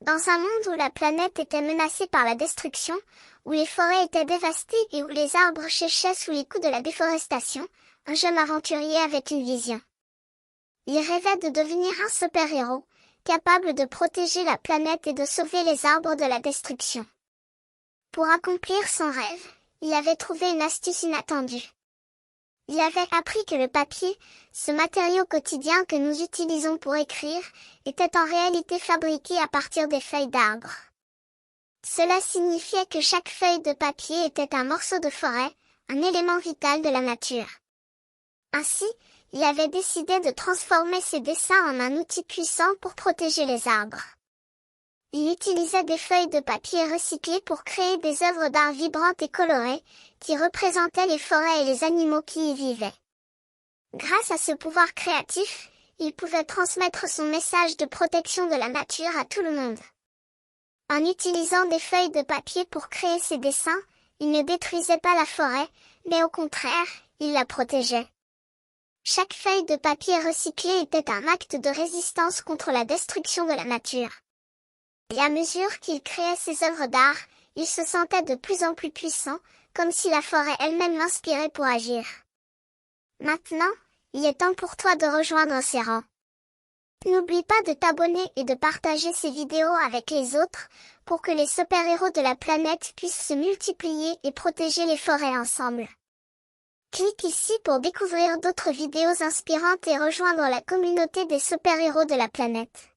Dans un monde où la planète était menacée par la destruction, où les forêts étaient dévastées et où les arbres séchaient sous les coups de la déforestation, un jeune aventurier avait une vision. Il rêvait de devenir un super-héros, capable de protéger la planète et de sauver les arbres de la destruction. Pour accomplir son rêve, il avait trouvé une astuce inattendue. Il avait appris que le papier, ce matériau quotidien que nous utilisons pour écrire, était en réalité fabriqué à partir des feuilles d'arbres. Cela signifiait que chaque feuille de papier était un morceau de forêt, un élément vital de la nature. Ainsi, il avait décidé de transformer ses dessins en un outil puissant pour protéger les arbres. Il utilisait des feuilles de papier recyclées pour créer des œuvres d'art vibrantes et colorées, qui représentaient les forêts et les animaux qui y vivaient. Grâce à ce pouvoir créatif, il pouvait transmettre son message de protection de la nature à tout le monde. En utilisant des feuilles de papier pour créer ses dessins, il ne détruisait pas la forêt, mais au contraire, il la protégeait. Chaque feuille de papier recyclée était un acte de résistance contre la destruction de la nature. Et à mesure qu'il créait ses œuvres d'art, il se sentait de plus en plus puissant, comme si la forêt elle-même l'inspirait pour agir. Maintenant, il est temps pour toi de rejoindre ses rangs. N'oublie pas de t'abonner et de partager ces vidéos avec les autres, pour que les super-héros de la planète puissent se multiplier et protéger les forêts ensemble. Clique ici pour découvrir d'autres vidéos inspirantes et rejoindre la communauté des super-héros de la planète.